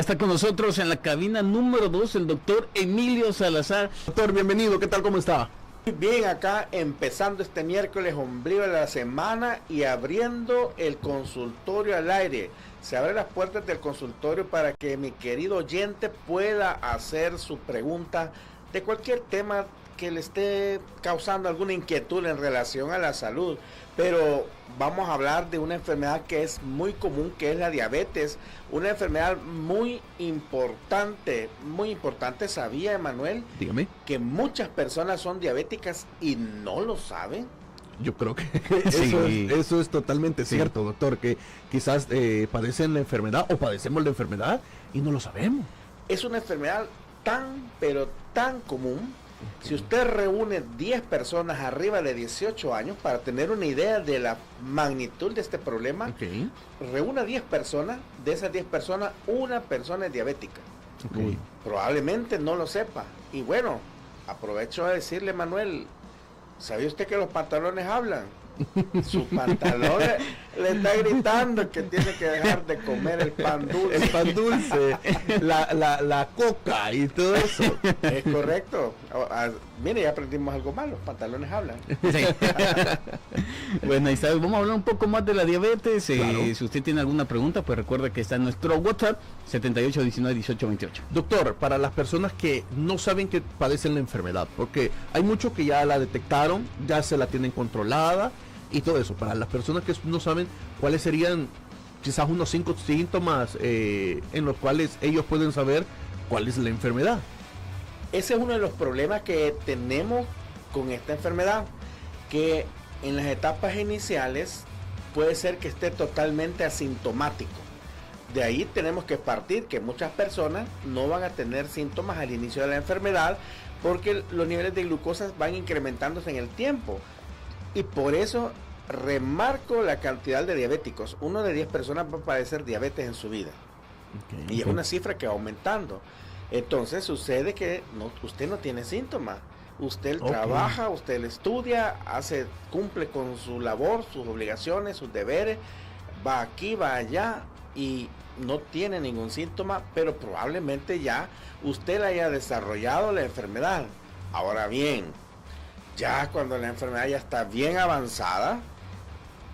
Está con nosotros en la cabina número 2 el doctor Emilio Salazar. Doctor, bienvenido, ¿qué tal? ¿Cómo está? Bien, acá empezando este miércoles ombligo de la semana y abriendo el consultorio al aire. Se abren las puertas del consultorio para que mi querido oyente pueda hacer su pregunta de cualquier tema que le esté causando alguna inquietud en relación a la salud. Pero vamos a hablar de una enfermedad que es muy común, que es la diabetes. Una enfermedad muy importante, muy importante. ¿Sabía, Emanuel? Dígame. Que muchas personas son diabéticas y no lo saben. Yo creo que Sí. eso es totalmente cierto, doctor, que quizás padecen la enfermedad o padecemos la enfermedad y no lo sabemos. Es una enfermedad tan, pero tan común. Si usted reúne 10 personas arriba de 18 años, para tener una idea de la magnitud de este problema, reúna 10 personas, de esas 10 personas, una persona es diabética. Okay. Probablemente no lo sepa. Y bueno, aprovecho a decirle, Manuel, ¿sabía usted que los pantalones hablan? Su pantalón le está gritando que tiene que dejar de comer el pan dulce. El pan dulce, la coca y todo eso. Es correcto. Mire, ya aprendimos algo más, los pantalones hablan. Sí. Bueno, ahí está. Vamos a hablar un poco más de la diabetes. Claro. Si usted tiene alguna pregunta, pues recuerde que está en nuestro WhatsApp 78191828. Doctor, para las personas que no saben que padecen la enfermedad, porque hay muchos que ya la detectaron, ya se la tienen controlada y todo eso. Para las personas que no saben, ¿cuáles serían quizás unos 5 síntomas en los cuales ellos pueden saber cuál es la enfermedad? Ese es uno de los problemas que tenemos con esta enfermedad, que en las etapas iniciales puede ser que esté totalmente asintomático. De ahí tenemos que partir que muchas personas no van a tener síntomas al inicio de la enfermedad porque los niveles de glucosa van incrementándose en el tiempo. Y por eso remarco la cantidad de diabéticos. 1 de 10 personas va a padecer diabetes en su vida. Okay. Y es una cifra que va aumentando. Entonces sucede que usted no tiene síntomas. Usted trabaja, usted estudia, cumple con su labor, sus obligaciones, sus deberes, va aquí, va allá y no tiene ningún síntoma, pero probablemente ya usted haya desarrollado la enfermedad. Ahora bien, ya cuando la enfermedad ya está bien avanzada,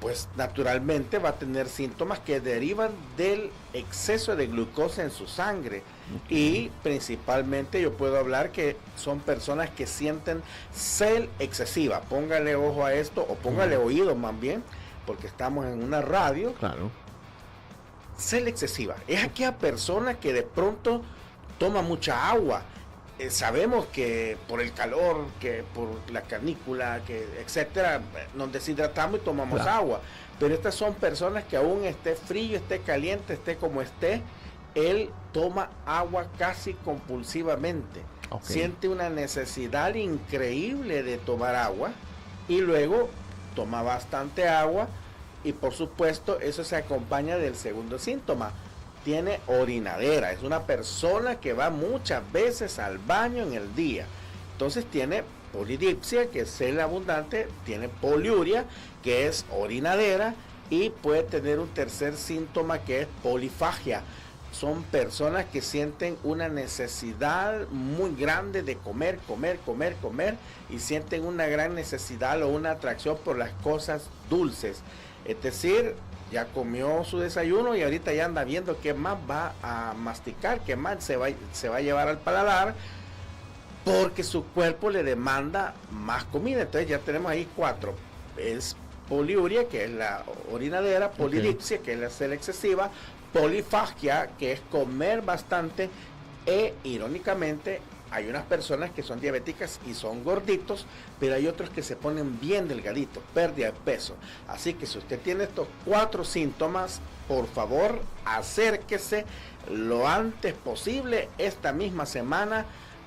pues naturalmente va a tener síntomas que derivan del exceso de glucosa en su sangre. Y principalmente yo puedo hablar que son personas que sienten sed excesiva. Póngale ojo a esto, o póngale oído más bien, porque estamos en una radio. Claro. Sed excesiva es aquella persona que de pronto toma mucha agua. Sabemos que por el calor, que por la canícula, que etcétera, nos deshidratamos y tomamos agua. Pero estas son personas que aún esté frío, esté caliente, esté como esté, él toma agua casi compulsivamente. Siente una necesidad increíble de tomar agua y luego toma bastante agua y por supuesto eso se acompaña del segundo síntoma. Tiene orinadera, es una persona que va muchas veces al baño en el día. Entonces tiene polidipsia, que es sed abundante, tiene poliuria, que es orinadera, y puede tener un tercer síntoma que es polifagia. Son personas que sienten una necesidad muy grande de comer, y sienten una gran necesidad o una atracción por las cosas dulces. Es decir, ya comió su desayuno y ahorita ya anda viendo qué más va a masticar, qué más se va a llevar al paladar, porque su cuerpo le demanda más comida. Entonces ya tenemos ahí 4. Es poliuria, que es la orinadera, polidipsia, que es la sed excesiva, polifagia, que es comer bastante, e irónicamente hay unas personas que son diabéticas y son gorditos, pero hay otros que se ponen bien delgaditos, pérdida de peso. Así que si usted tiene estos 4 síntomas, por favor, acérquese lo antes posible esta misma semana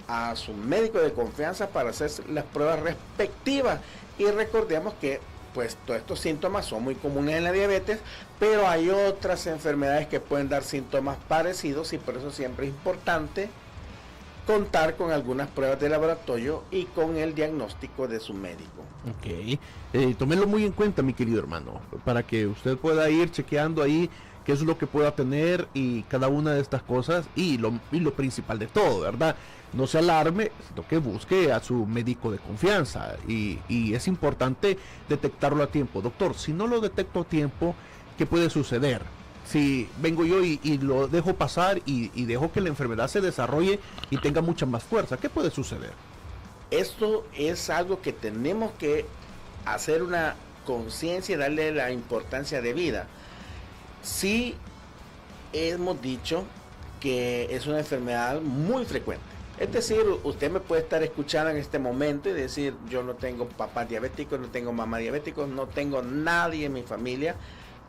a su médico de confianza para hacer las pruebas respectivas. Y recordemos que pues todos estos síntomas son muy comunes en la diabetes, pero hay otras enfermedades que pueden dar síntomas parecidos, y por eso siempre es importante contar con algunas pruebas de laboratorio y con el diagnóstico de su médico. Ok, tómelo muy en cuenta, mi querido hermano, para que usted pueda ir chequeando ahí qué es lo que pueda tener y cada una de estas cosas, y lo principal de todo, ¿verdad? No se alarme, sino que busque a su médico de confianza, y es importante detectarlo a tiempo. Doctor, si no lo detecto a tiempo, ¿qué puede suceder? Si vengo yo y lo dejo pasar y dejo que la enfermedad se desarrolle y tenga mucha más fuerza, ¿qué puede suceder? Esto es algo que tenemos que hacer una conciencia y darle la importancia de vida. Sí, hemos dicho que es una enfermedad muy frecuente. Es decir, usted me puede estar escuchando en este momento y decir, yo no tengo papá diabético, no tengo mamá diabético, no tengo nadie en mi familia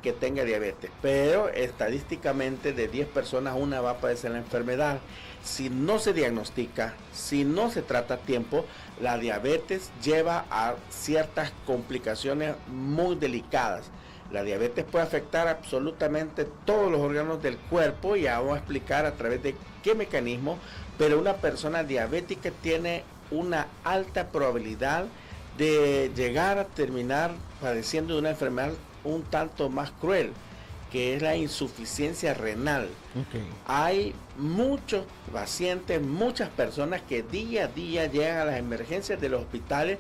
que tenga diabetes, pero estadísticamente de 10 personas una va a padecer la enfermedad. Si no se diagnostica, si no se trata a tiempo, la diabetes lleva a ciertas complicaciones muy delicadas. La diabetes puede afectar absolutamente todos los órganos del cuerpo, y vamos a explicar a través de qué mecanismo, pero una persona diabética tiene una alta probabilidad de llegar a terminar padeciendo de una enfermedad un tanto más cruel, que es la insuficiencia renal. Okay. Hay muchos pacientes, muchas personas que día a día llegan a las emergencias de los hospitales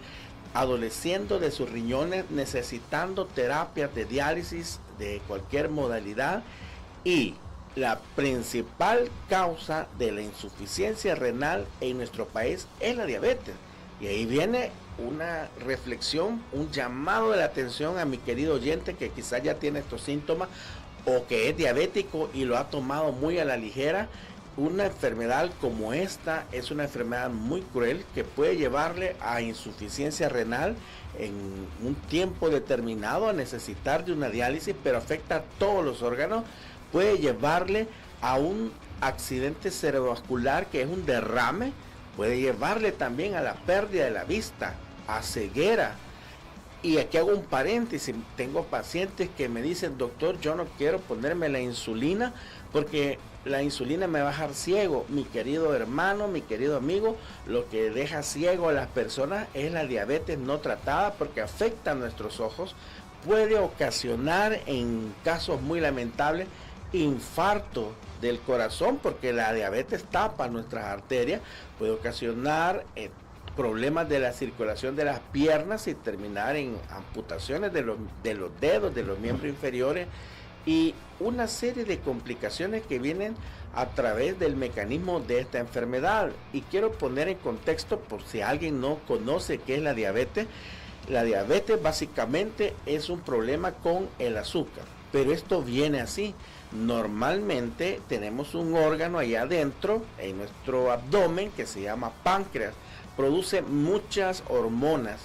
adoleciendo de sus riñones, necesitando terapias de diálisis de cualquier modalidad, y la principal causa de la insuficiencia renal en nuestro país es la diabetes. Y ahí viene una reflexión, un llamado de la atención a mi querido oyente que quizás ya tiene estos síntomas o que es diabético y lo ha tomado muy a la ligera. Una enfermedad como esta es una enfermedad muy cruel que puede llevarle a insuficiencia renal en un tiempo determinado, a necesitar de una diálisis, pero afecta a todos los órganos. Puede llevarle a un accidente cerebrovascular, que es un derrame. Puede llevarle también a la pérdida de la vista, a ceguera. Y aquí hago un paréntesis, tengo pacientes que me dicen, doctor, yo no quiero ponerme la insulina porque la insulina me va a dejar ciego. Mi querido hermano, mi querido amigo, lo que deja ciego a las personas es la diabetes no tratada, porque afecta a nuestros ojos, puede ocasionar en casos muy lamentables infarto del corazón, porque la diabetes tapa nuestras arterias, puede ocasionar problemas de la circulación de las piernas y terminar en amputaciones de los dedos, de los miembros inferiores, y una serie de complicaciones que vienen a través del mecanismo de esta enfermedad. Y quiero poner en contexto, por si alguien no conoce qué es la diabetes. La diabetes básicamente es un problema con el azúcar, pero esto viene así. Normalmente tenemos un órgano allá adentro, en nuestro abdomen, que se llama páncreas. Produce muchas hormonas.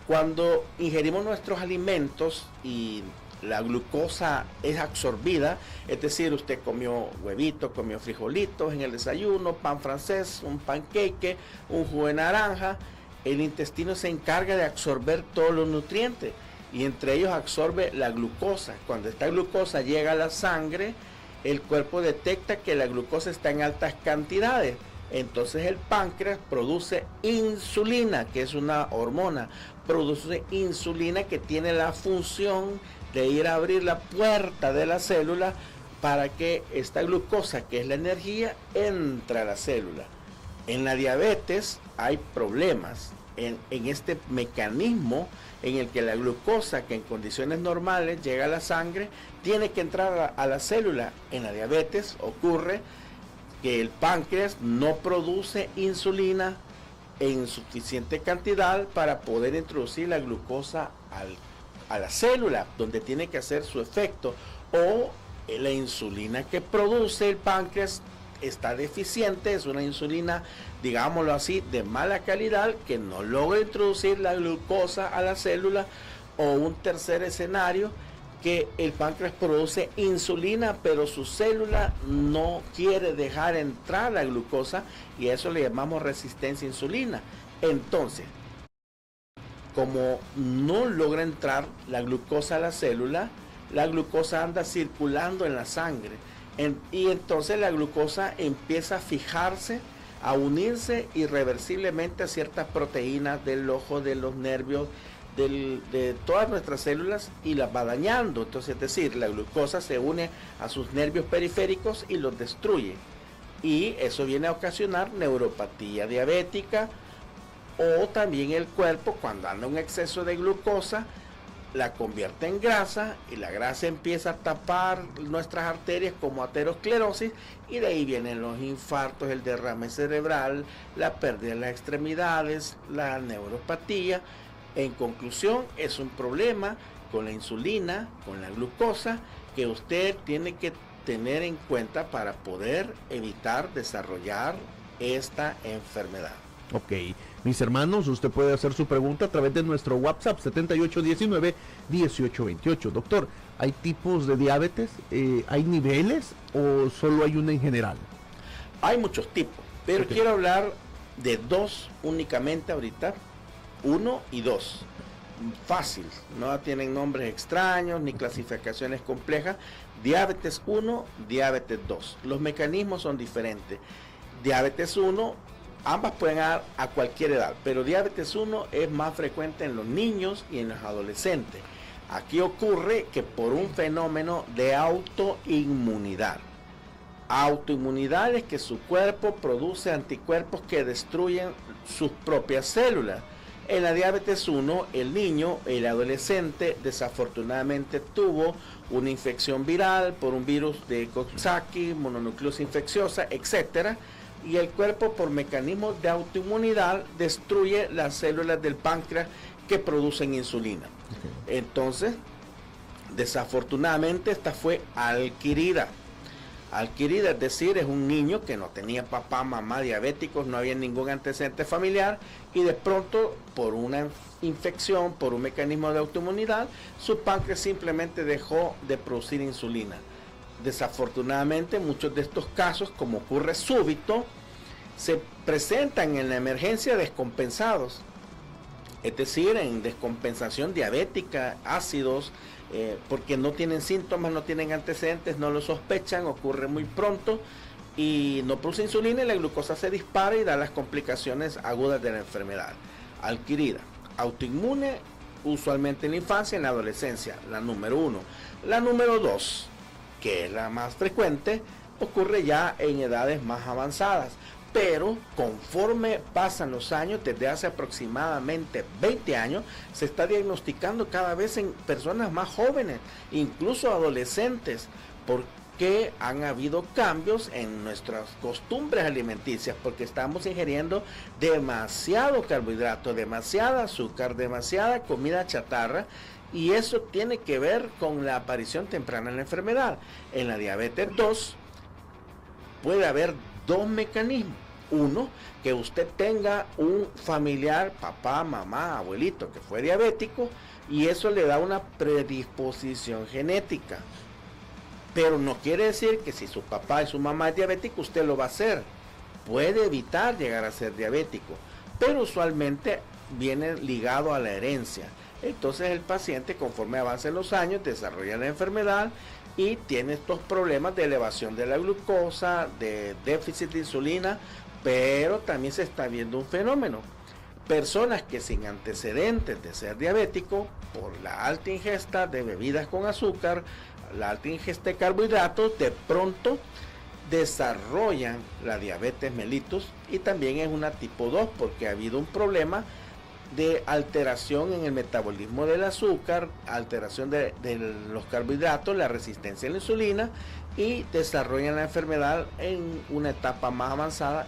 Cuando ingerimos nuestros alimentos y la glucosa es absorbida, es decir, usted comió huevito, comió frijolitos en el desayuno, pan francés, un panqueque, un jugo de naranja, el intestino se encarga de absorber todos los nutrientes, y entre ellos absorbe la glucosa. Cuando esta glucosa llega a la sangre, el cuerpo detecta que la glucosa está en altas cantidades. Entonces el páncreas produce insulina, que es una hormona, produce insulina que tiene la función de ir a abrir la puerta de la célula para que esta glucosa, que es la energía, entre a la célula. En la diabetes hay problemas en este mecanismo en el que la glucosa, que en condiciones normales llega a la sangre, tiene que entrar a la célula. En la diabetes ocurre que el páncreas no produce insulina en suficiente cantidad para poder introducir la glucosa a la célula, donde tiene que hacer su efecto, o la insulina que produce el páncreas está deficiente, es una insulina, digámoslo así, de mala calidad, que no logra introducir la glucosa a la célula, o un tercer escenario, que el páncreas produce insulina, pero su célula no quiere dejar entrar la glucosa, y a eso le llamamos resistencia a insulina. Entonces, como no logra entrar la glucosa a la célula, la glucosa anda circulando en la sangre, y entonces la glucosa empieza a fijarse, a unirse irreversiblemente a ciertas proteínas del ojo, de los nervios, de todas nuestras células y las va dañando. Entonces, es decir, la glucosa se une a sus nervios periféricos y los destruye. Y eso viene a ocasionar neuropatía diabética, o también el cuerpo, cuando anda un exceso de glucosa, la convierte en grasa y la grasa empieza a tapar nuestras arterias como aterosclerosis, y de ahí vienen los infartos, el derrame cerebral, la pérdida de las extremidades, la neuropatía. En conclusión, es un problema con la insulina, con la glucosa, que usted tiene que tener en cuenta para poder evitar desarrollar esta enfermedad. Ok, mis hermanos, usted puede hacer su pregunta a través de nuestro WhatsApp 7819-1828. Doctor, ¿hay tipos de diabetes? ¿Hay niveles o solo hay una en general? Hay muchos tipos, pero Ok. quiero hablar de dos únicamente ahorita, 1 y 2. Fácil, no tienen nombres extraños ni clasificaciones complejas. Diabetes 1, diabetes 2. Los mecanismos son diferentes. Diabetes 1, ambas pueden dar a cualquier edad, pero diabetes 1 es más frecuente en los niños y en los adolescentes. Aquí ocurre que por un fenómeno de autoinmunidad. Autoinmunidad es que su cuerpo produce anticuerpos que destruyen sus propias células. En la diabetes 1, el niño, el adolescente, desafortunadamente tuvo una infección viral por un virus de Coxsackie, mononucleosis infecciosa, etc. Y el cuerpo, por mecanismos de autoinmunidad, destruye las células del páncreas que producen insulina. Entonces, desafortunadamente, esta fue adquirida. Adquirida, es decir, es un niño que no tenía papá, mamá diabéticos, no había ningún antecedente familiar, y de pronto, por una infección, por un mecanismo de autoinmunidad, su páncreas simplemente dejó de producir insulina. Desafortunadamente, muchos de estos casos, como ocurre súbito, se presentan en la emergencia descompensados, es decir, en descompensación diabética, ácidos, porque no tienen síntomas, no tienen antecedentes, no lo sospechan, ocurre muy pronto y no produce insulina y la glucosa se dispara y da las complicaciones agudas de la enfermedad adquirida. Autoinmune, usualmente en la infancia, en la adolescencia, la número 1. La número 2, que es la más frecuente, ocurre ya en edades más avanzadas. Pero conforme pasan los años, desde hace aproximadamente 20 años, se está diagnosticando cada vez en personas más jóvenes, incluso adolescentes, porque han habido cambios en nuestras costumbres alimenticias, porque estamos ingiriendo demasiado carbohidrato, demasiada azúcar, demasiada comida chatarra, y eso tiene que ver con la aparición temprana de la enfermedad. En la diabetes 2 puede haber dos mecanismos. Uno, que usted tenga un familiar, papá, mamá, abuelito, que fue diabético, y eso le da una predisposición genética. Pero no quiere decir que si su papá y su mamá es diabético, usted lo va a hacer. Puede evitar llegar a ser diabético, pero usualmente viene ligado a la herencia. Entonces el paciente, conforme avancen los años, desarrolla la enfermedad y tiene estos problemas de elevación de la glucosa, de déficit de insulina, pero también se está viendo un fenómeno. Personas que sin antecedentes de ser diabético, por la alta ingesta de bebidas con azúcar, la alta ingesta de carbohidratos, de pronto desarrollan la diabetes mellitus, y también es una tipo 2 porque ha habido un problema de alteración en el metabolismo del azúcar, alteración de los carbohidratos, la resistencia a la insulina, y desarrollan la enfermedad en una etapa más avanzada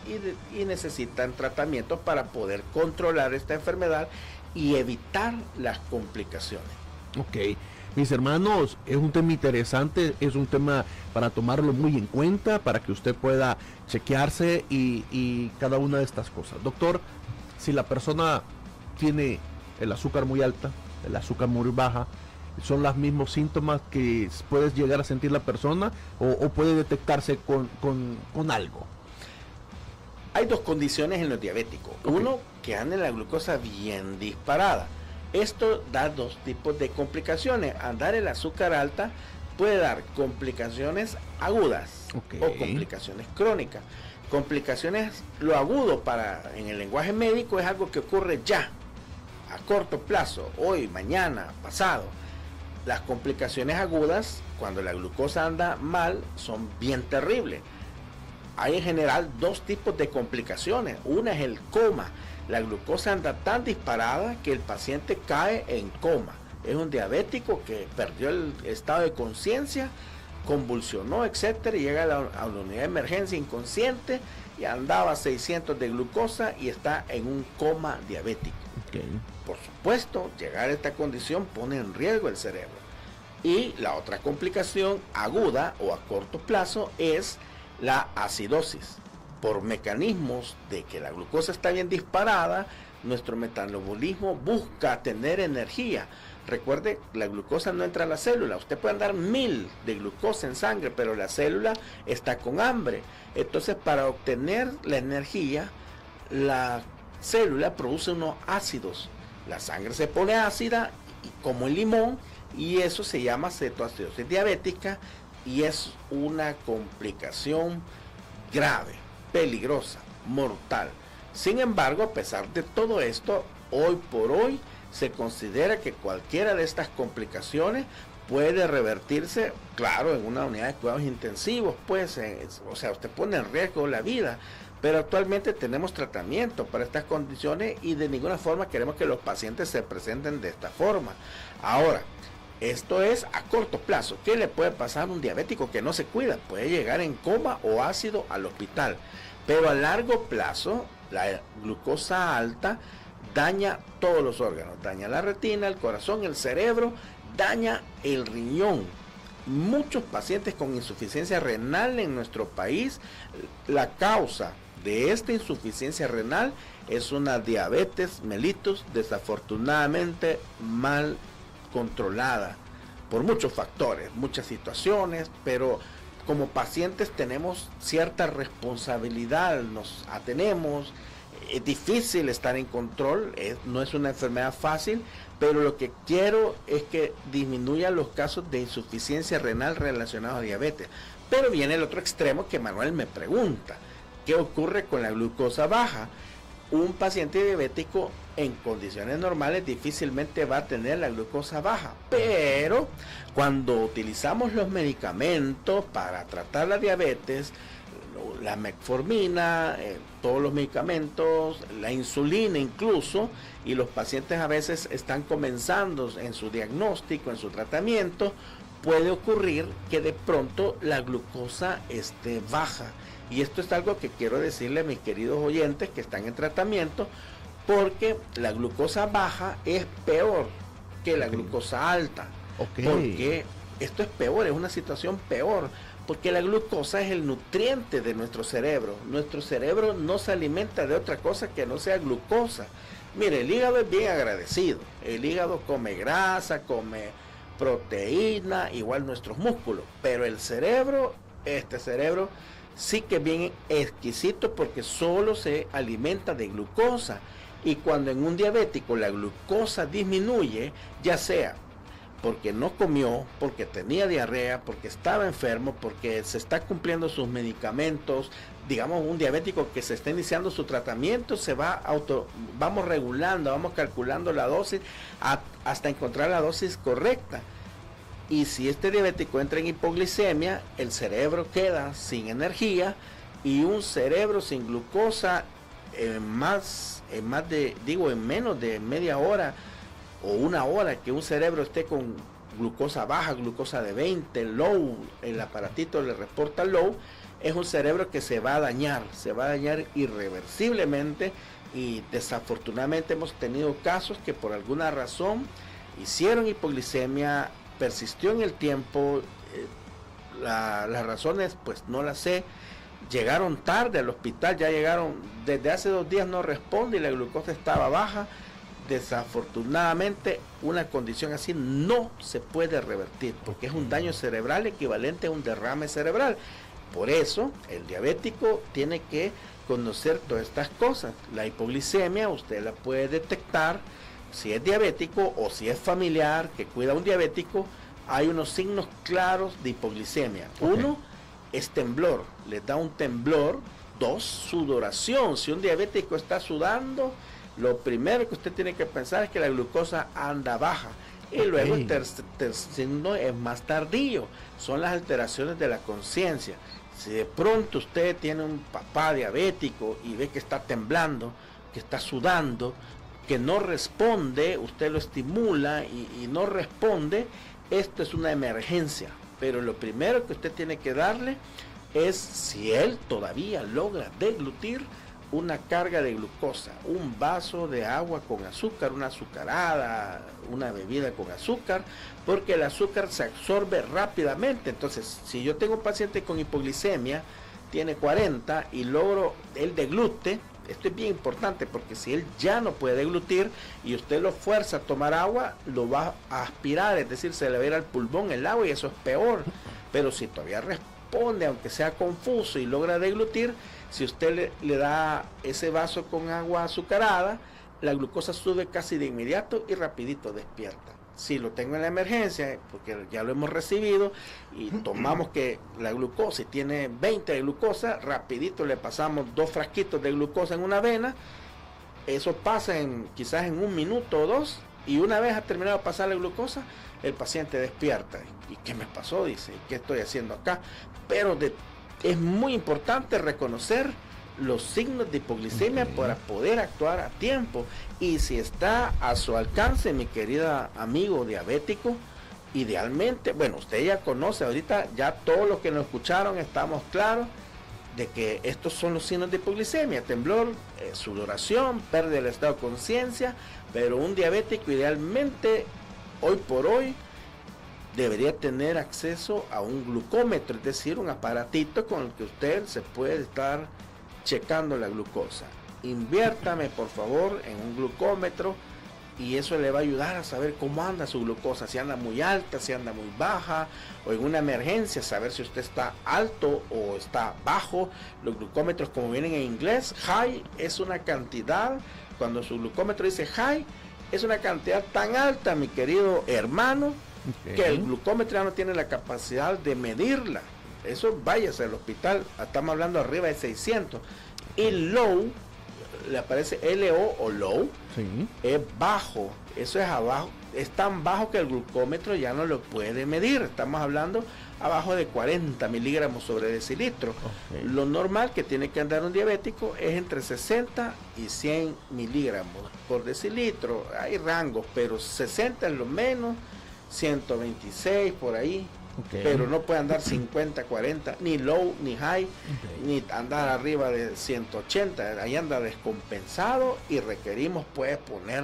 y necesitan tratamientos para poder controlar esta enfermedad y evitar las complicaciones. Ok, mis hermanos, es un tema interesante, es un tema para tomarlo muy en cuenta, para que usted pueda chequearse y cada una de estas cosas. Doctor, si la persona tiene el azúcar muy alta, el azúcar muy baja, ¿son los mismos síntomas que puedes llegar a sentir la persona o puede detectarse con algo? Hay dos condiciones en los diabéticos. Ok. Uno, que ande la glucosa bien disparada. Esto da dos tipos de complicaciones. Andar el azúcar alta puede dar complicaciones agudas Ok. o complicaciones crónicas. Complicaciones, lo agudo en el lenguaje médico es algo que ocurre ya. a corto plazo, hoy, mañana, pasado. Las complicaciones agudas, cuando la glucosa anda mal, son bien terribles. Hay en general dos tipos de complicaciones. Una es el coma. La glucosa anda tan disparada que el paciente cae en coma. Es un diabético que perdió el estado de conciencia, convulsionó, etcétera, y llega a la unidad de emergencia inconsciente y andaba a 600 de glucosa y está en un coma diabético. Okay. Por supuesto, llegar a esta condición pone en riesgo el cerebro. Y la otra complicación aguda o a corto plazo es la acidosis. Por mecanismos de que la glucosa está bien disparada, nuestro metabolismo busca tener energía. Recuerde, la glucosa no entra a la célula. Usted puede andar 1000 de glucosa en sangre, pero la célula está con hambre. Entonces, para obtener la energía, la célula produce unos ácidos. La sangre se pone ácida, como el limón, y eso se llama cetoacidosis diabética, y es una complicación grave, peligrosa, mortal. Sin embargo, a pesar de todo esto, hoy por hoy se considera que cualquiera de estas complicaciones puede revertirse, claro, en una unidad de cuidados intensivos, pues, o sea, usted pone en riesgo la vida, pero actualmente tenemos tratamiento para estas condiciones y de ninguna forma queremos que los pacientes se presenten de esta forma. Ahora, esto es a corto plazo. ¿Qué le puede pasar a un diabético que no se cuida? Puede llegar en coma o ácido al hospital, pero a largo plazo, la glucosa alta daña todos los órganos, daña la retina, el corazón, el cerebro, daña el riñón. Muchos pacientes con insuficiencia renal en nuestro país, la causa de esta insuficiencia renal es una diabetes mellitus desafortunadamente mal controlada por muchos factores, muchas situaciones, pero como pacientes tenemos cierta responsabilidad, nos atenemos. Es difícil estar en control, no es una enfermedad fácil, pero lo que quiero es que disminuyan los casos de insuficiencia renal relacionados a diabetes. Pero viene el otro extremo que Manuel me pregunta, ¿qué ocurre con la glucosa baja? Un paciente diabético en condiciones normales difícilmente va a tener la glucosa baja, pero cuando utilizamos los medicamentos para tratar la diabetes, la metformina, todos los medicamentos, la insulina incluso, y los pacientes a veces están comenzando en su diagnóstico, en su tratamiento, puede ocurrir que de pronto la glucosa esté baja. Y esto es algo que quiero decirle a mis queridos oyentes que están en tratamiento, porque la glucosa baja es peor que la glucosa alta. Porque esto es peor, es una situación peor. Porque la glucosa es el nutriente de nuestro cerebro. Nuestro cerebro no se alimenta de otra cosa que no sea glucosa. Mire, el hígado es bien agradecido. El hígado come grasa, come proteína, igual nuestros músculos. Pero el cerebro, este cerebro, sí que es bien exquisito porque solo se alimenta de glucosa. Y cuando en un diabético la glucosa disminuye, ya sea porque no comió, porque tenía diarrea, porque estaba enfermo, porque se está cumpliendo sus medicamentos, digamos un diabético que se está iniciando su tratamiento, vamos regulando, vamos calculando la dosis hasta encontrar la dosis correcta. Y si este diabético entra en hipoglicemia, el cerebro queda sin energía, y un cerebro sin glucosa en menos de media hora o una hora que un cerebro esté con glucosa baja, glucosa de 20, low, el aparatito le reporta low, es un cerebro que se va a dañar irreversiblemente, y desafortunadamente hemos tenido casos que por alguna razón hicieron hipoglicemia, persistió en el tiempo, las razones pues no las sé, llegaron tarde al hospital, ya llegaron, desde hace 2 días no responde y la glucosa estaba baja. Desafortunadamente una condición así no se puede revertir porque es un daño cerebral equivalente a un derrame cerebral. Por eso el diabético tiene que conocer todas estas cosas. La hipoglicemia usted la puede detectar si es diabético o si es familiar que cuida a un diabético. Hay unos signos claros de hipoglicemia. Uno es temblor, le da un temblor. 2, sudoración. Si un diabético está sudando, lo primero que usted tiene que pensar es que la glucosa anda baja. Y luego el tercer signo es más tardío, son las alteraciones de la conciencia. Si de pronto usted tiene un papá diabético y ve que está temblando, que está sudando, que no responde, usted lo estimula y no responde, esto es una emergencia. Pero lo primero que usted tiene que darle es, si él todavía logra deglutir, una carga de glucosa, un vaso de agua con azúcar, una azucarada, una bebida con azúcar, porque el azúcar se absorbe rápidamente. Entonces, si yo tengo un paciente con hipoglicemia, tiene 40 y logro el deglute, esto es bien importante porque si él ya no puede deglutir y usted lo fuerza a tomar agua, lo va a aspirar, es decir, se le va a ir al pulmón el agua y eso es peor. Pero si todavía responde, aunque sea confuso y logra deglutir, si usted le da ese vaso con agua azucarada, la glucosa sube casi de inmediato y rapidito despierta. Si lo tengo en la emergencia, porque ya lo hemos recibido, y tomamos que la glucosa, si tiene 20 de glucosa, rapidito le pasamos 2 frasquitos de glucosa en una vena, eso pasa quizás en 1 minuto o 2, y una vez ha terminado de pasar la glucosa, el paciente despierta. ¿Y qué me pasó? Dice, ¿qué estoy haciendo acá? Pero es muy importante reconocer los signos de hipoglicemia para poder actuar a tiempo. Y si está a su alcance, mi querida amigo diabético, idealmente, bueno, usted ya conoce, ahorita ya todos los que nos escucharon estamos claros de que estos son los signos de hipoglicemia: temblor, sudoración, pérdida del estado de conciencia. Pero un diabético idealmente, hoy por hoy, debería tener acceso a un glucómetro, es decir, un aparatito con el que usted se puede estar checando la glucosa. Inviértame por favor en un glucómetro y eso le va a ayudar a saber cómo anda su glucosa, si anda muy alta, si anda muy baja, o en una emergencia saber si usted está alto o está bajo. Los glucómetros, como vienen en inglés, high es una cantidad, cuando su glucómetro dice high, es una cantidad tan alta, mi querido hermano, que el glucómetro ya no tiene la capacidad de medirla. Eso, váyase al hospital, estamos hablando arriba de 600. Y low, le aparece LO o low, es bajo, eso es abajo, es tan bajo que el glucómetro ya no lo puede medir. Estamos hablando abajo de 40 miligramos sobre decilitro. Lo normal que tiene que andar un diabético es entre 60 y 100 miligramos por decilitro. Hay rangos, pero 60 es lo menos, 126 por ahí. Pero no puede andar 50, 40, ni low, ni high, ni andar arriba de 180. Ahí anda descompensado y requerimos pues poner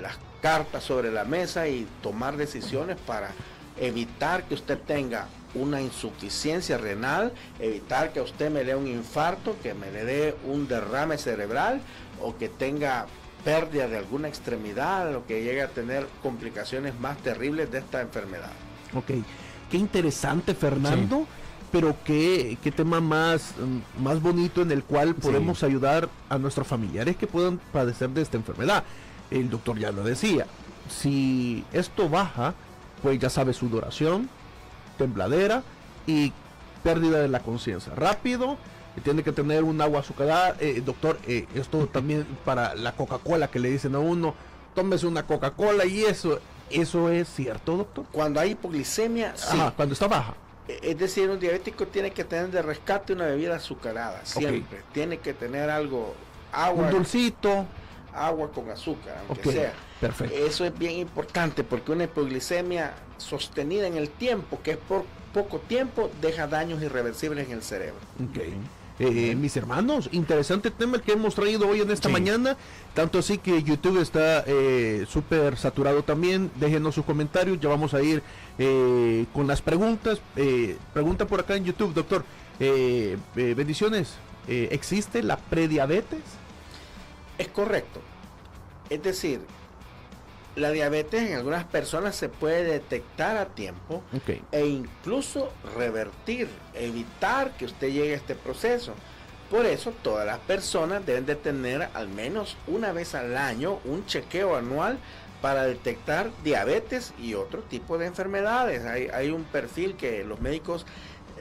las cartas sobre la mesa y tomar decisiones para evitar que usted tenga una insuficiencia renal, evitar que usted me dé un infarto, que me le dé un derrame cerebral o que tenga pérdida de alguna extremidad o que llegue a tener complicaciones más terribles de esta enfermedad. Qué interesante, Fernando, pero qué tema más bonito en el cual podemos ayudar a nuestros familiares que puedan padecer de esta enfermedad. El doctor ya lo decía, si esto baja, pues ya sabe, sudoración, tembladera y pérdida de la conciencia. Rápido, tiene que tener un agua azucarada. Doctor, esto también para la Coca-Cola que le dicen a uno, tómese una Coca-Cola y eso es cierto, doctor. Cuando hay hipoglicemia, sí. Cuando está baja. Es decir, un diabético tiene que tener de rescate una bebida azucarada, siempre. Tiene que tener algo, agua. Un dulcito. Agua con azúcar, aunque sea. Perfecto. Eso es bien importante porque una hipoglicemia sostenida en el tiempo, que es por poco tiempo, deja daños irreversibles en el cerebro. Mis hermanos, interesante tema el que hemos traído hoy en esta mañana, tanto así que YouTube está súper saturado también. Déjenos sus comentarios, ya vamos a ir con las preguntas. Pregunta por acá en YouTube, doctor, bendiciones, ¿existe la prediabetes? Es correcto, es decir, la diabetes en algunas personas se puede detectar a tiempo e incluso revertir, evitar que usted llegue a este proceso. Por eso todas las personas deben de tener al menos una vez al año un chequeo anual para detectar diabetes y otro tipo de enfermedades. Hay un perfil que los médicos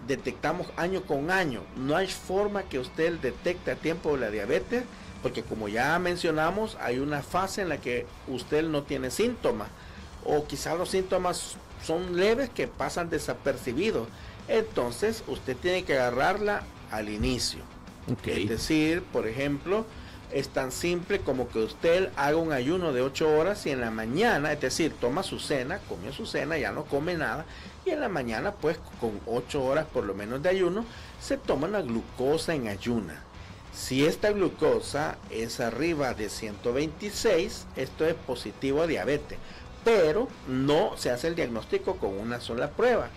detectamos año con año. No hay forma que usted detecte a tiempo la diabetes, porque como ya mencionamos, hay una fase en la que usted no tiene síntomas, o quizás los síntomas son leves que pasan desapercibidos. Entonces usted tiene que agarrarla al inicio. Okay. Es decir, por ejemplo, es tan simple como que usted haga un ayuno de 8 horas y en la mañana, es decir, toma su cena, comió su cena, ya no come nada, y en la mañana pues con 8 horas por lo menos de ayuno, se toma una glucosa en ayuna. Si esta glucosa es arriba de 126, esto es positivo a diabetes, pero no se hace el diagnóstico con una sola prueba.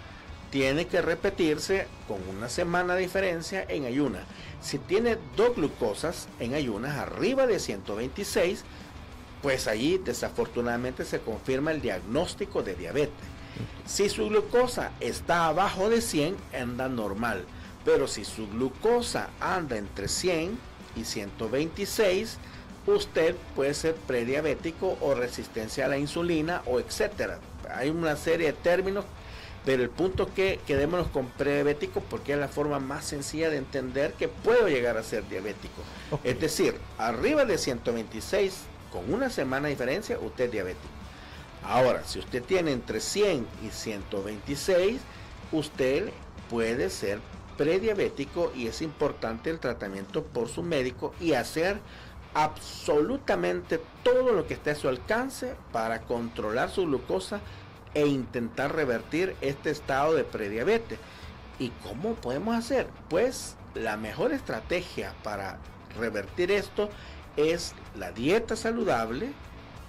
Tiene que repetirse con una semana de diferencia en ayuna. Si tiene 2 glucosas en ayunas arriba de 126, pues allí desafortunadamente se confirma el diagnóstico de diabetes. Si su glucosa está abajo de 100, anda normal. Pero si su glucosa anda entre 100 y 126, usted puede ser prediabético o resistencia a la insulina o etcétera. Hay una serie de términos, pero el punto que quedémonos con prediabético porque es la forma más sencilla de entender que puedo llegar a ser diabético. Okay. Es decir, arriba de 126 con una semana de diferencia, usted es diabético. Ahora, si usted tiene entre 100 y 126, usted puede ser prediabético y es importante el tratamiento por su médico y hacer absolutamente todo lo que esté a su alcance para controlar su glucosa e intentar revertir este estado de prediabetes. ¿Y cómo podemos hacer? Pues la mejor estrategia para revertir esto es la dieta saludable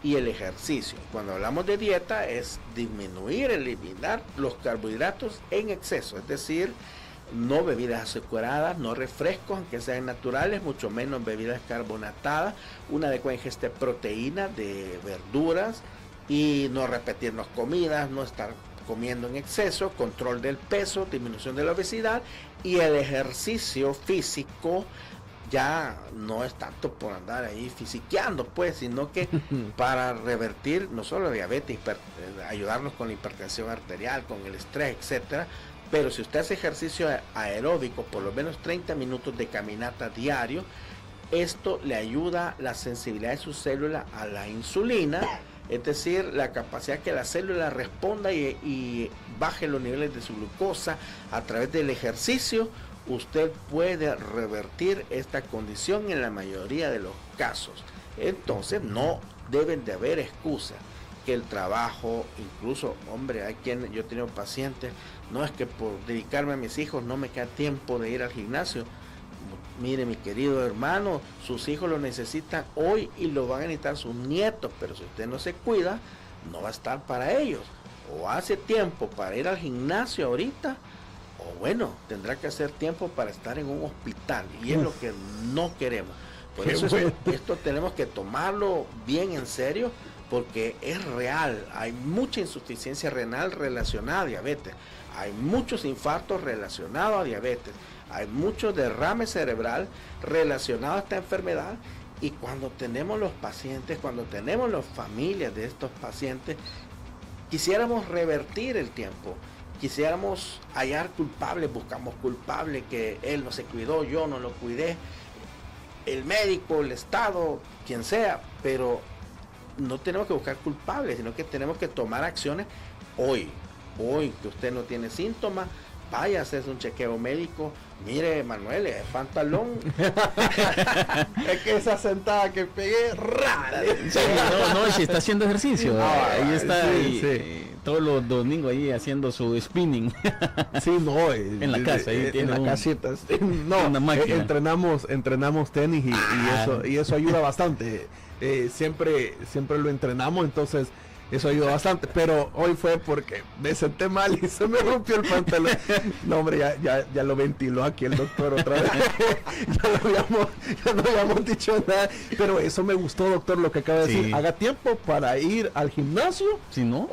y el ejercicio. Cuando hablamos de dieta es disminuir, eliminar los carbohidratos en exceso, es decir, no bebidas azucaradas, no refrescos, aunque sean naturales, mucho menos bebidas carbonatadas, una adecuada ingesta de proteína, de verduras, y no repetirnos comidas, no estar comiendo en exceso, control del peso, disminución de la obesidad, y el ejercicio físico ya no es tanto por andar ahí fisiqueando, pues, sino que para revertir no solo la diabetes, ayudarnos con la hipertensión arterial, con el estrés, etcétera. Pero si usted hace ejercicio aeróbico, por lo menos 30 minutos de caminata diario, esto le ayuda la sensibilidad de su célula a la insulina, es decir, la capacidad que la célula responda y baje los niveles de su glucosa a través del ejercicio. Usted puede revertir esta condición en la mayoría de los casos. Entonces no deben de haber excusas. Que el trabajo, incluso, hombre, hay quien, yo he tenido pacientes, no es que por dedicarme a mis hijos no me queda tiempo de ir al gimnasio. Mire, mi querido hermano, sus hijos lo necesitan hoy y lo van a necesitar sus nietos, pero si usted no se cuida, no va a estar para ellos. O hace tiempo para ir al gimnasio ahorita, o bueno, tendrá que hacer tiempo para estar en un hospital, y es lo que no queremos. Por eso esto tenemos que tomarlo bien en serio, porque es real. Hay mucha insuficiencia renal relacionada a diabetes, hay muchos infartos relacionados a diabetes, hay mucho derrame cerebral relacionado a esta enfermedad, y cuando tenemos los pacientes, cuando tenemos las familias de estos pacientes, quisiéramos revertir el tiempo, quisiéramos hallar culpables, buscamos culpables, que él no se cuidó, yo no lo cuidé, el médico, el Estado, quien sea, pero no tenemos que buscar culpables, sino que tenemos que tomar acciones hoy que usted no tiene síntomas, vaya a hacerse un chequeo médico. Mire, Manuel, el pantalón es que esa sentada que pegué rara. Sí, no, si está haciendo ejercicio, ahí está, sí. Todos los domingos ahí haciendo su spinning. Sí, no, en la casa, ahí tiene en la casita. No, entrenamos tenis y eso ayuda bastante. Siempre lo entrenamos, entonces eso ayuda bastante, pero hoy fue porque me senté mal y se me rompió el pantalón. No, hombre, ya lo ventiló aquí el doctor otra vez. ya no habíamos dicho nada, pero eso me gustó, doctor, lo que acaba de decir. Haga tiempo para ir al gimnasio, si no,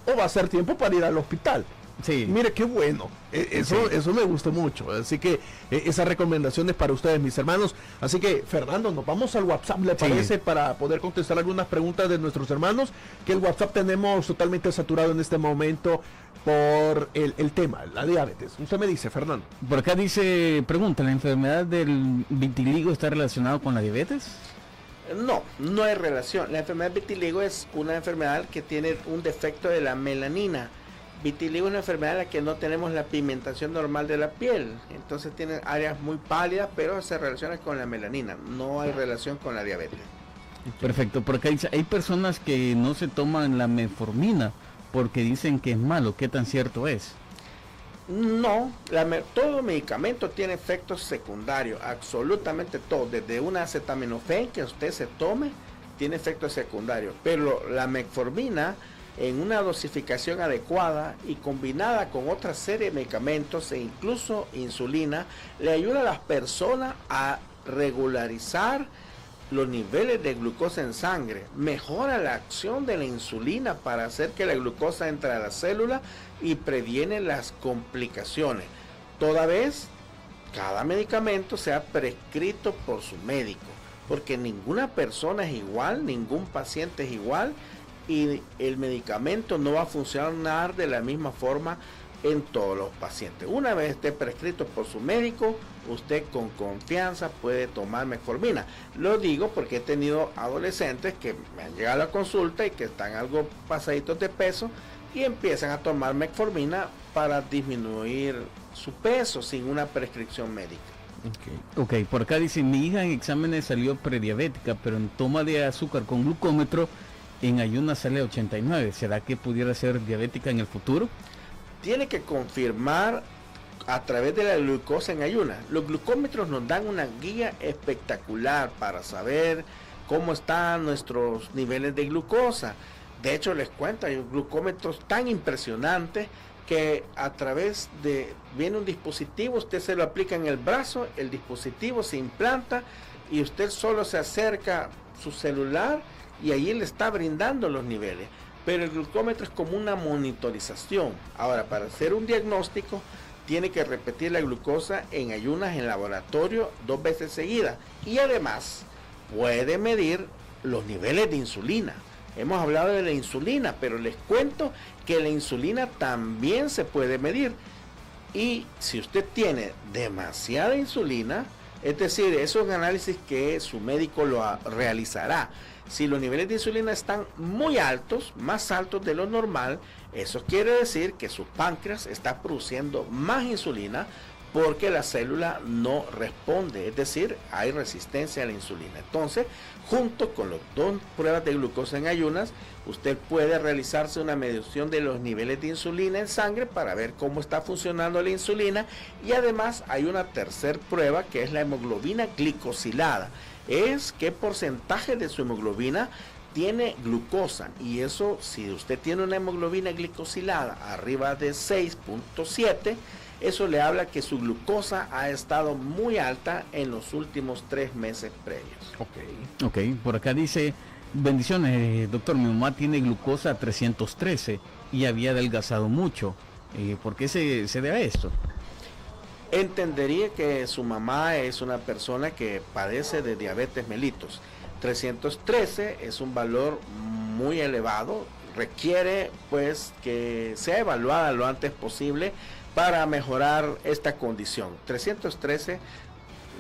o va a ser tiempo para ir al hospital. Sí. Mire, qué bueno. Eso me gustó mucho. Así que esas recomendaciones para ustedes, mis hermanos. Así que, Fernando, nos vamos al WhatsApp, ¿le parece? Para poder contestar algunas preguntas de nuestros hermanos. Que el WhatsApp tenemos totalmente saturado en este momento por el tema, la diabetes. Usted me dice, Fernando. Por acá pregunta, ¿la enfermedad del vitiligo está relacionada con la diabetes? No hay relación. La enfermedad de vitiligo es una enfermedad que tiene un defecto de la melanina. Vitiligo es una enfermedad en la que no tenemos la pigmentación normal de la piel. Entonces tiene áreas muy pálidas, pero se relaciona con la melanina. No hay relación con la diabetes. Perfecto, porque hay personas que no se toman la metformina porque dicen que es malo. ¿Qué tan cierto es? No, todo medicamento tiene efectos secundarios, absolutamente todo, desde una acetaminofén que usted se tome, tiene efectos secundarios, pero la metformina en una dosificación adecuada y combinada con otra serie de medicamentos e incluso insulina, le ayuda a las personas a regularizar los niveles de glucosa en sangre, mejora la acción de la insulina para hacer que la glucosa entre a la célula y previene las complicaciones. Toda vez, cada medicamento sea prescrito por su médico, porque ninguna persona es igual, ningún paciente es igual y el medicamento no va a funcionar de la misma forma en todos los pacientes. Una vez esté prescrito por su médico, usted con confianza puede tomar metformina. Lo digo porque he tenido adolescentes que me han llegado a la consulta y que están algo pasaditos de peso y empiezan a tomar metformina para disminuir su peso sin una prescripción médica. Ok, por acá dice, mi hija en exámenes salió prediabética, pero en toma de azúcar con glucómetro en ayunas sale 89. ¿Será que pudiera ser diabética en el futuro? Tiene que confirmar a través de la glucosa en ayunas. Los glucómetros nos dan una guía espectacular para saber cómo están nuestros niveles de glucosa. De hecho, les cuento, hay glucómetros tan impresionantes que a través viene un dispositivo, usted se lo aplica en el brazo, el dispositivo se implanta y usted solo se acerca su celular y ahí le está brindando los niveles. Pero el glucómetro es como una monitorización. Ahora, para hacer un diagnóstico, tiene que repetir la glucosa en ayunas en laboratorio 2 veces seguidas. Y además, puede medir los niveles de insulina. Hemos hablado de la insulina, pero les cuento que la insulina también se puede medir. Y si usted tiene demasiada insulina, es decir, eso es un análisis que su médico lo realizará. Si los niveles de insulina están muy altos, más altos de lo normal, eso quiere decir que su páncreas está produciendo más insulina porque la célula no responde, es decir, hay resistencia a la insulina. Entonces, junto con las 2 pruebas de glucosa en ayunas, usted puede realizarse una medición de los niveles de insulina en sangre para ver cómo está funcionando la insulina y además hay una tercera prueba que es la hemoglobina glicosilada. Es qué porcentaje de su hemoglobina tiene glucosa y eso, si usted tiene una hemoglobina glicosilada arriba de 6.7, eso le habla que su glucosa ha estado muy alta en los últimos 3 meses previos. Ok, por acá dice, bendiciones, doctor, mi mamá tiene glucosa 313 y había adelgazado mucho. ¿Por qué se debe a esto? Entendería que su mamá es una persona que padece de diabetes mellitus. 313 es un valor muy elevado, requiere pues que sea evaluada lo antes posible para mejorar esta condición. 313,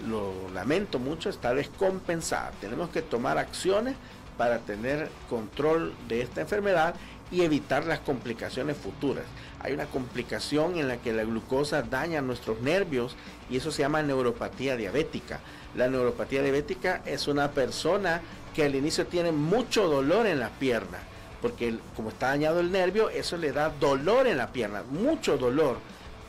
lo lamento mucho, está descompensada. Tenemos que tomar acciones para tener control de esta enfermedad y evitar las complicaciones futuras. Hay una complicación en la que la glucosa daña nuestros nervios y eso se llama neuropatía diabética. La neuropatía diabética es una persona que al inicio tiene mucho dolor en la pierna, porque como está dañado el nervio, eso le da dolor en la pierna, mucho dolor.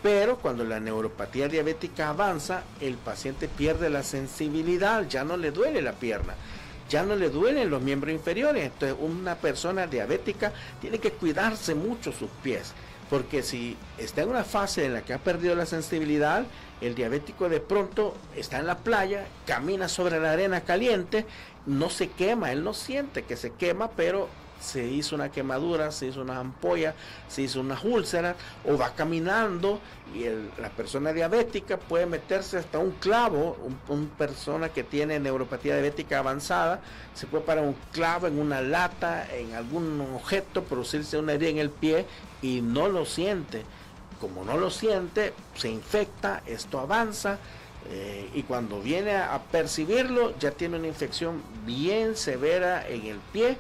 Pero cuando la neuropatía diabética avanza, el paciente pierde la sensibilidad, ya no le duele la pierna, ya no le duelen los miembros inferiores. Entonces una persona diabética tiene que cuidarse mucho sus pies, porque si está en una fase en la que ha perdido la sensibilidad, el diabético de pronto está en la playa, camina sobre la arena caliente, no se quema, él no siente que se quema, pero se hizo una quemadura, se hizo una ampolla, se hizo una úlcera, o va caminando y la persona diabética puede meterse hasta un clavo, una persona que tiene neuropatía diabética avanzada, se puede parar un clavo en una lata, en algún objeto, producirse una herida en el pie y no lo siente. Como no lo siente, se infecta, esto avanza, y cuando viene a percibirlo ya tiene una infección bien severa en el pie,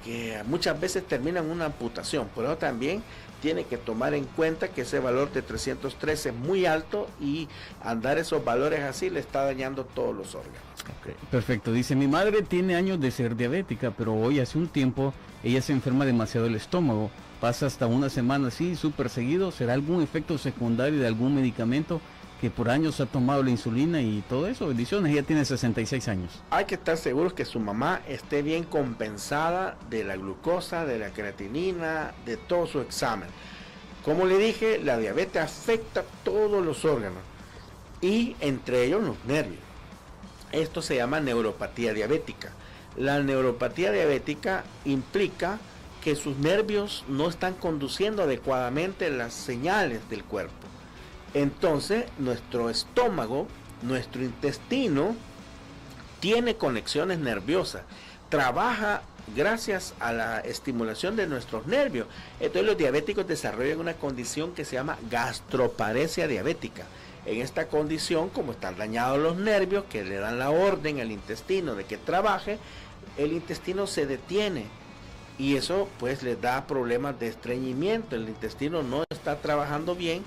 que muchas veces termina en una amputación. Por eso también tiene que tomar en cuenta que ese valor de 313 es muy alto, y andar esos valores así le está dañando todos los órganos. Okay. Perfecto, dice: mi madre tiene años de ser diabética, pero hoy hace un tiempo ella se enferma demasiado el estómago, pasa hasta una semana así, súper seguido. ¿Será algún efecto secundario de algún medicamento que por años ha tomado la insulina y todo eso? Bendiciones, ella tiene 66 años. Hay que estar seguros que su mamá esté bien compensada de la glucosa, de la creatinina, de todo su examen. Como le dije, la diabetes afecta todos los órganos, y entre ellos los nervios. Esto se llama neuropatía diabética. La neuropatía diabética implica que sus nervios no están conduciendo adecuadamente las señales del cuerpo. Entonces, nuestro estómago, nuestro intestino, tiene conexiones nerviosas, trabaja gracias a la estimulación de nuestros nervios. Entonces, los diabéticos desarrollan una condición que se llama gastroparesia diabética. En esta condición, como están dañados los nervios que le dan la orden al intestino de que trabaje, el intestino se detiene, y eso pues les da problemas de estreñimiento. El intestino no está trabajando bien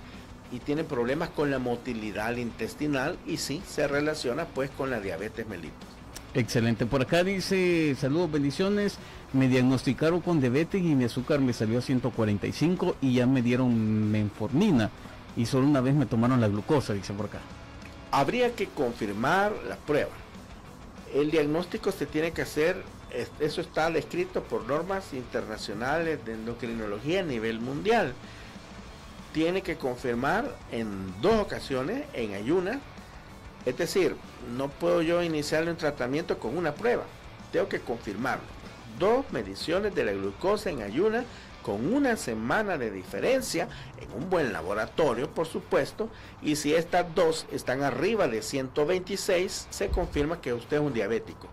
y tiene problemas con la motilidad intestinal, y sí se relaciona pues con la diabetes mellitus. Excelente. Por acá dice: saludos, bendiciones, me diagnosticaron con diabetes y mi azúcar me salió a 145 y ya me dieron metformina y solo una vez me tomaron la glucosa, dice por acá. Habría que confirmar la prueba. El diagnóstico se tiene que hacer, eso está descrito por normas internacionales de endocrinología a nivel mundial. Tiene que confirmar en 2 ocasiones en ayunas. Es decir, no puedo yo iniciar un tratamiento con una prueba, tengo que confirmarlo. 2 mediciones de la glucosa en ayunas con una semana de diferencia, en un buen laboratorio por supuesto, y si estas 2 están arriba de 126, se confirma que usted es un diabético.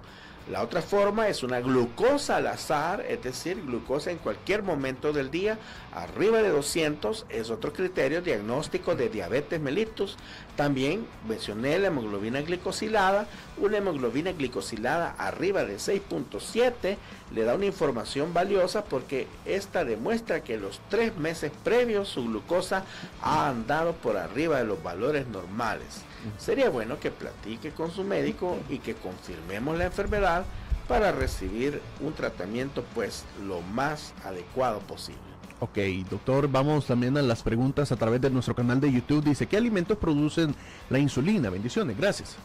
La otra forma es una glucosa al azar, es decir, glucosa en cualquier momento del día, arriba de 200, es otro criterio diagnóstico de diabetes mellitus. También mencioné la hemoglobina glicosilada. Una hemoglobina glicosilada arriba de 6.7 le da una información valiosa, porque esta demuestra que los 3 meses previos su glucosa ha andado por arriba de los valores normales. Sería bueno que platique con su médico y que confirmemos la enfermedad para recibir un tratamiento pues lo más adecuado posible. Ok, doctor, vamos también a las preguntas a través de nuestro canal de YouTube. Dice: ¿qué alimentos producen la insulina? Bendiciones, gracias.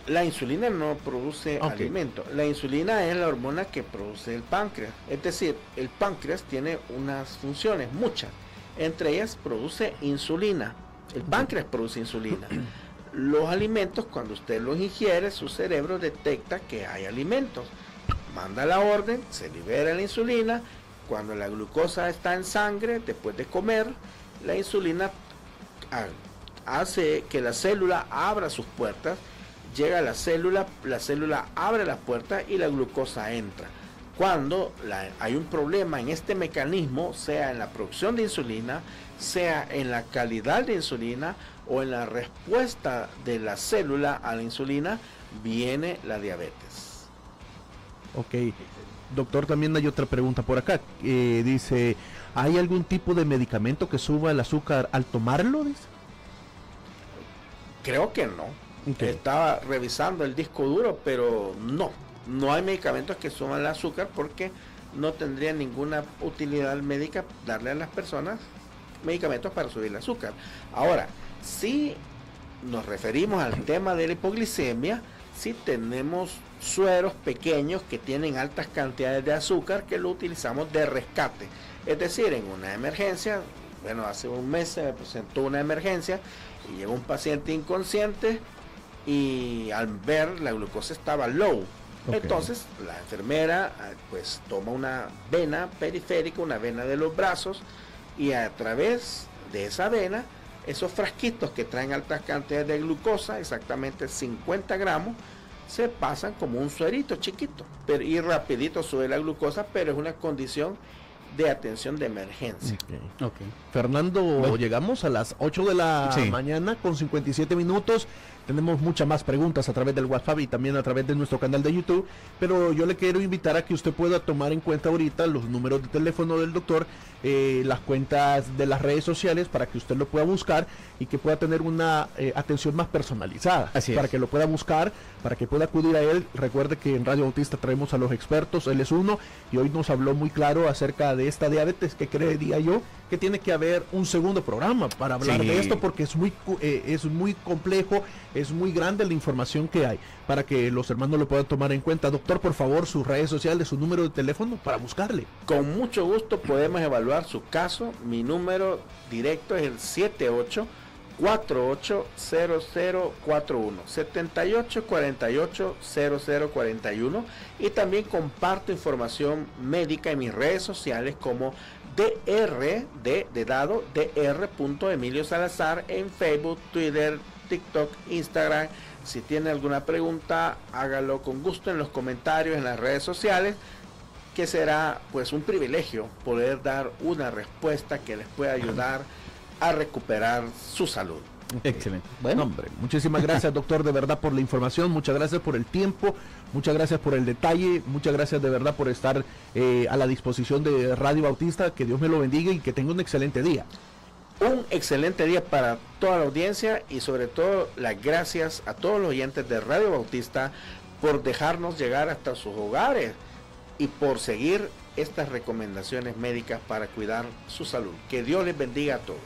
La insulina no produce alimento. La insulina es la hormona que produce el páncreas. Es decir, el páncreas tiene unas funciones, muchas. Entre ellas produce insulina. El páncreas produce insulina. Los alimentos, cuando usted los ingiere, su cerebro detecta que hay alimentos. Manda la orden, se libera la insulina. Cuando la glucosa está en sangre, después de comer, la insulina hace que la célula abra sus puertas. Llega a la célula abre las puertas y la glucosa entra. Cuando hay un problema en este mecanismo, sea en la producción de insulina, sea en la calidad de insulina o en la respuesta de la célula a la insulina, viene la diabetes. Ok, doctor, también hay otra pregunta por acá. Dice: ¿hay algún tipo de medicamento que suba el azúcar al tomarlo? Dice. Creo que no. Okay. Estaba revisando el disco duro, pero no hay medicamentos que suban el azúcar, porque no tendría ninguna utilidad médica darle a las personas medicamentos para subir el azúcar. Ahora, si nos referimos al tema de la hipoglicemia, si tenemos sueros pequeños que tienen altas cantidades de azúcar, que lo utilizamos de rescate. Es decir, en una emergencia, bueno, hace un mes se me presentó una emergencia y llegó un paciente inconsciente, y al ver la glucosa estaba low, Ok. Entonces la enfermera pues toma una vena periférica, una vena de los brazos, y a través de esa vena, esos frasquitos que traen altas cantidades de glucosa, exactamente 50 gramos, se pasan como un suerito chiquito, pero y rapidito sube la glucosa, pero es una condición de atención de emergencia. Ok. Ok. Fernando, Bueno. llegamos a las 8 de la Sí. mañana con 57 minutos. Tenemos muchas más preguntas a través del WhatsApp y también a través de nuestro canal de YouTube, pero yo le quiero invitar a que usted pueda tomar en cuenta ahorita los números de teléfono del doctor, las cuentas de las redes sociales para que usted lo pueda buscar y que pueda tener una atención más personalizada. Así es. Para que lo pueda buscar, para que pueda acudir a él. Recuerde que en Radio Bautista traemos a los expertos, él es uno, y hoy nos habló muy claro acerca de esta diabetes, que creería yo que tiene que haber un segundo programa para hablar Sí. de esto, porque es muy complejo, es muy grande la información que hay, para que los hermanos lo puedan tomar en cuenta. Doctor, por favor, sus redes sociales, su número de teléfono para buscarle. Con mucho gusto podemos evaluar su caso. Mi número directo es el 78480041, 78480041, y también comparto información médica en mis redes sociales como Dr. Salazar en Facebook, Twitter, TikTok, Instagram. Si tiene alguna pregunta, hágalo con gusto en los comentarios en las redes sociales, que será pues un privilegio poder dar una respuesta que les pueda ayudar a recuperar su salud. Excelente. Bueno, hombre, muchísimas gracias, doctor, de verdad, por la información, muchas gracias por el tiempo, muchas gracias por el detalle, muchas gracias de verdad por estar a la disposición de Radio Bautista. Que Dios me lo bendiga y que tenga un excelente día. Un excelente día para toda la audiencia, y sobre todo las gracias a todos los oyentes de Radio Bautista por dejarnos llegar hasta sus hogares y por seguir estas recomendaciones médicas para cuidar su salud. Que Dios les bendiga a todos.